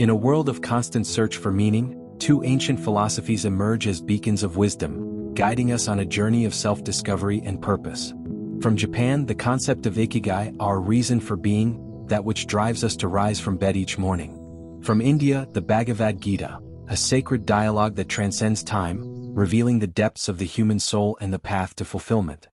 In a world of constant search for meaning, two ancient philosophies emerge as beacons of wisdom, guiding us on a journey of self-discovery and purpose. From Japan, the concept of Ikigai, our reason for being, that which drives us to rise from bed each morning. From India, the Bhagavad Gita, a sacred dialogue that transcends time, revealing the depths of the human soul and the path to fulfillment.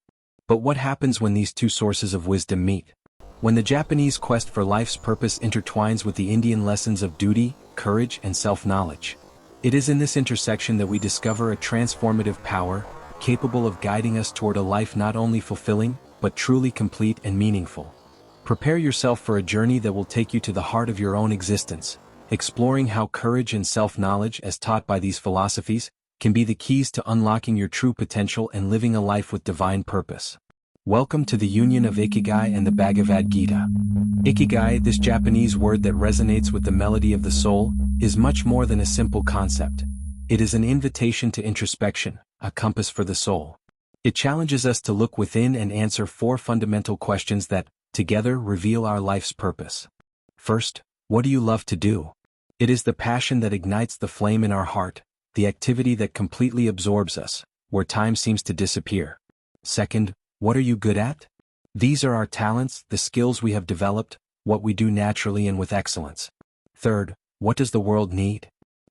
But what happens when these two sources of wisdom meet? When the Japanese quest for life's purpose intertwines with the Indian lessons of duty, courage, and self-knowledge. It is in this intersection that we discover a transformative power, capable of guiding us toward a life not only fulfilling, but truly complete and meaningful. Prepare yourself for a journey that will take you to the heart of your own existence, exploring how courage and self-knowledge, as taught by these philosophies, can be the keys to unlocking your true potential and living a life with divine purpose. Welcome to the union of Ikigai and the Bhagavad Gita. Ikigai, this Japanese word that resonates with the melody of the soul, is much more than a simple concept. It is an invitation to introspection, a compass for the soul. It challenges us to look within and answer four fundamental questions that, together, reveal our life's purpose. First, what do you love to do? It is the passion that ignites the flame in our heart, the activity that completely absorbs us, where time seems to disappear. Second, what are you good at? These are our talents, the skills we have developed, what we do naturally and with excellence. Third, what does the world need?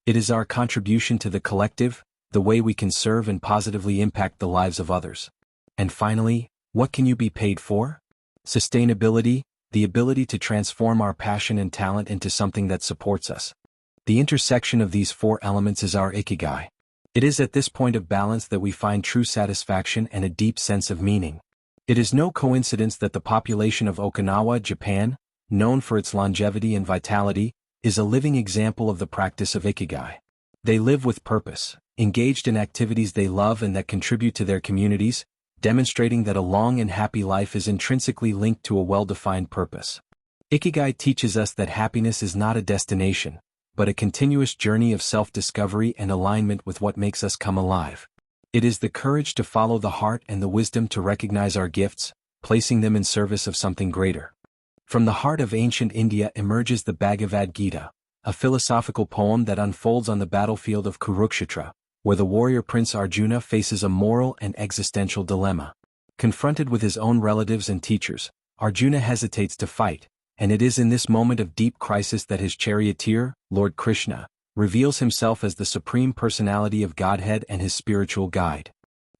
It is our contribution to the collective, the way we can serve and positively impact the lives of others. And finally, what can you be paid for? Sustainability, the ability to transform our passion and talent into something that supports us. The intersection of these four elements is our Ikigai. It is at this point of balance that we find true satisfaction and a deep sense of meaning. It is no coincidence that the population of Okinawa, Japan, known for its longevity and vitality, is a living example of the practice of Ikigai. They live with purpose, engaged in activities they love and that contribute to their communities, demonstrating that a long and happy life is intrinsically linked to a well-defined purpose. Ikigai teaches us that happiness is not a destination, but a continuous journey of self-discovery and alignment with what makes us come alive. It is the courage to follow the heart and the wisdom to recognize our gifts, placing them in service of something greater. From the heart of ancient India emerges the Bhagavad Gita, a philosophical poem that unfolds on the battlefield of Kurukshetra, where the warrior prince Arjuna faces a moral and existential dilemma. Confronted with his own relatives and teachers, Arjuna hesitates to fight, and it is in this moment of deep crisis that his charioteer, Lord Krishna, reveals himself as the supreme personality of Godhead and his spiritual guide.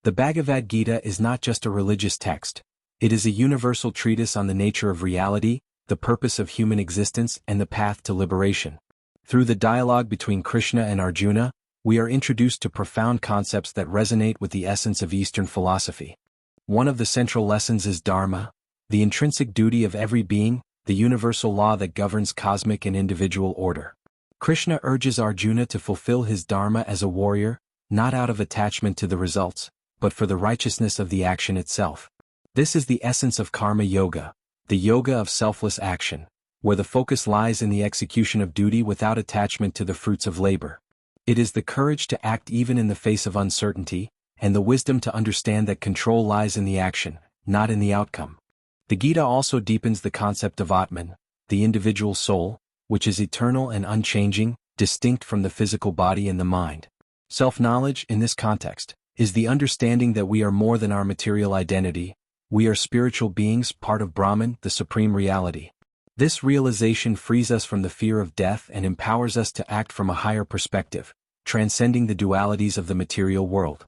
The Bhagavad Gita is not just a religious text. It is a universal treatise on the nature of reality, the purpose of human existence, and the path to liberation. Through the dialogue between Krishna and Arjuna, we are introduced to profound concepts that resonate with the essence of Eastern philosophy. One of the central lessons is dharma, the intrinsic duty of every being, the universal law that governs cosmic and individual order. Krishna urges Arjuna to fulfill his dharma as a warrior, not out of attachment to the results, but for the righteousness of the action itself. This is the essence of karma yoga, the yoga of selfless action, where the focus lies in the execution of duty without attachment to the fruits of labor. It is the courage to act even in the face of uncertainty, and the wisdom to understand that control lies in the action, not in the outcome. The Gita also deepens the concept of Atman, the individual soul, which is eternal and unchanging, distinct from the physical body and the mind. Self-knowledge, in this context, is the understanding that we are more than our material identity. We are spiritual beings, part of Brahman, the supreme reality. This realization frees us from the fear of death and empowers us to act from a higher perspective, transcending the dualities of the material world.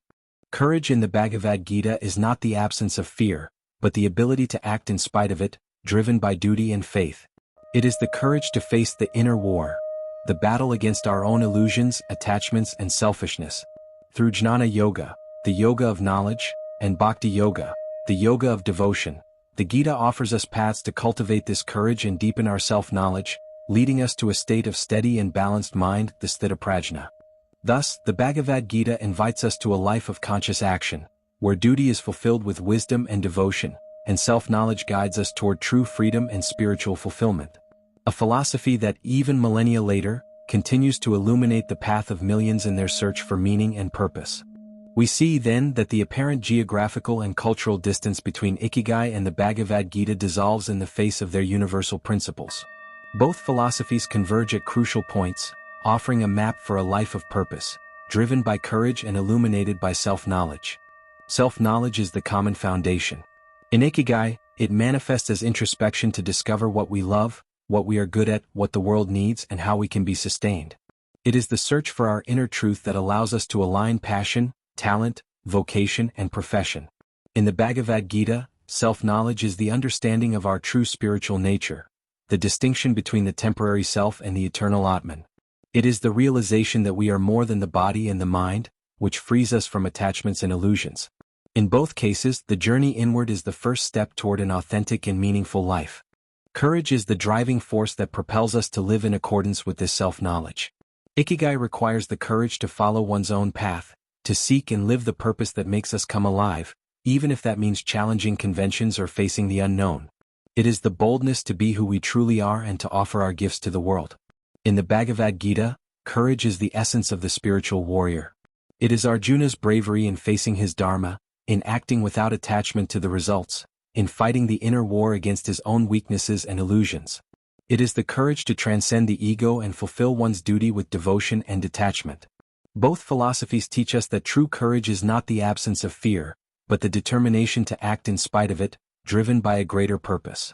Courage in the Bhagavad Gita is not the absence of fear, but the ability to act in spite of it, driven by duty and faith. It is the courage to face the inner war, the battle against our own illusions, attachments, and selfishness. Through Jnana Yoga, the yoga of knowledge, and Bhakti Yoga, the yoga of devotion, the Gita offers us paths to cultivate this courage and deepen our self-knowledge, leading us to a state of steady and balanced mind, the sthitaprajna. Thus, the Bhagavad Gita invites us to a life of conscious action, where duty is fulfilled with wisdom and devotion, and self-knowledge guides us toward true freedom and spiritual fulfillment. A philosophy that, even millennia later, continues to illuminate the path of millions in their search for meaning and purpose. We see then that the apparent geographical and cultural distance between Ikigai and the Bhagavad Gita dissolves in the face of their universal principles. Both philosophies converge at crucial points, offering a map for a life of purpose, driven by courage and illuminated by self-knowledge. Self-knowledge is the common foundation. In Ikigai, it manifests as introspection to discover what we love, what we are good at, what the world needs, and how we can be sustained. It is the search for our inner truth that allows us to align passion, talent, vocation, and profession. In the Bhagavad Gita, self-knowledge is the understanding of our true spiritual nature, the distinction between the temporary self and the eternal Atman. It is the realization that we are more than the body and the mind, which frees us from attachments and illusions. In both cases, the journey inward is the first step toward an authentic and meaningful life. Courage is the driving force that propels us to live in accordance with this self-knowledge. Ikigai requires the courage to follow one's own path, to seek and live the purpose that makes us come alive, even if that means challenging conventions or facing the unknown. It is the boldness to be who we truly are and to offer our gifts to the world. In the Bhagavad Gita, courage is the essence of the spiritual warrior. It is Arjuna's bravery in facing his dharma, in acting without attachment to the results, in fighting the inner war against his own weaknesses and illusions. It is the courage to transcend the ego and fulfill one's duty with devotion and detachment. Both philosophies teach us that true courage is not the absence of fear, but the determination to act in spite of it, driven by a greater purpose.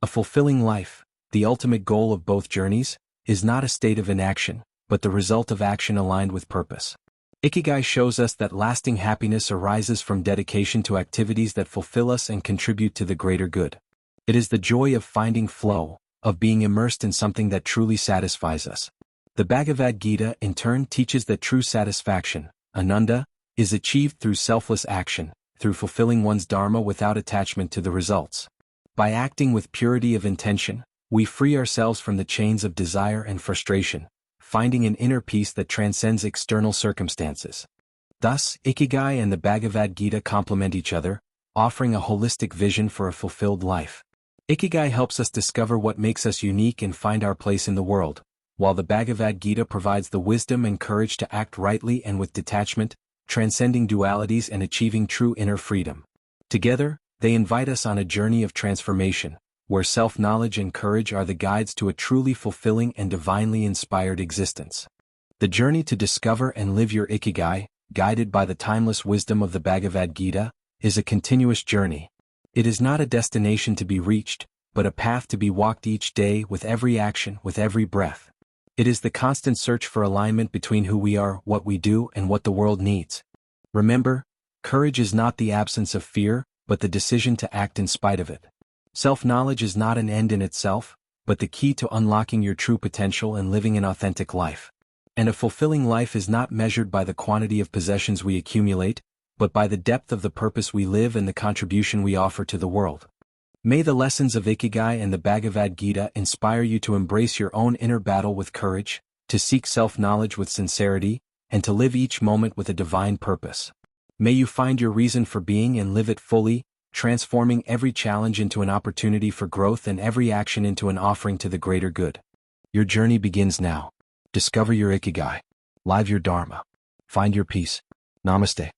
A fulfilling life, the ultimate goal of both journeys, is not a state of inaction, but the result of action aligned with purpose. Ikigai shows us that lasting happiness arises from dedication to activities that fulfill us and contribute to the greater good. It is the joy of finding flow, of being immersed in something that truly satisfies us. The Bhagavad Gita in turn teaches that true satisfaction, ananda, is achieved through selfless action, through fulfilling one's dharma without attachment to the results. By acting with purity of intention, we free ourselves from the chains of desire and frustration, finding an inner peace that transcends external circumstances. Thus, Ikigai and the Bhagavad Gita complement each other, offering a holistic vision for a fulfilled life. Ikigai helps us discover what makes us unique and find our place in the world, while the Bhagavad Gita provides the wisdom and courage to act rightly and with detachment, transcending dualities and achieving true inner freedom. Together, they invite us on a journey of transformation, where self-knowledge and courage are the guides to a truly fulfilling and divinely inspired existence. The journey to discover and live your Ikigai, guided by the timeless wisdom of the Bhagavad Gita, is a continuous journey. It is not a destination to be reached, but a path to be walked each day with every action, with every breath. It is the constant search for alignment between who we are, what we do, and what the world needs. Remember, courage is not the absence of fear, but the decision to act in spite of it. Self-knowledge is not an end in itself, but the key to unlocking your true potential and living an authentic life. And a fulfilling life is not measured by the quantity of possessions we accumulate, but by the depth of the purpose we live and the contribution we offer to the world. May the lessons of Ikigai and the Bhagavad Gita inspire you to embrace your own inner battle with courage, to seek self-knowledge with sincerity, and to live each moment with a divine purpose. May you find your reason for being and live it fully, transforming every challenge into an opportunity for growth and every action into an offering to the greater good. Your journey begins now. Discover your Ikigai. Live your dharma. Find your peace. Namaste.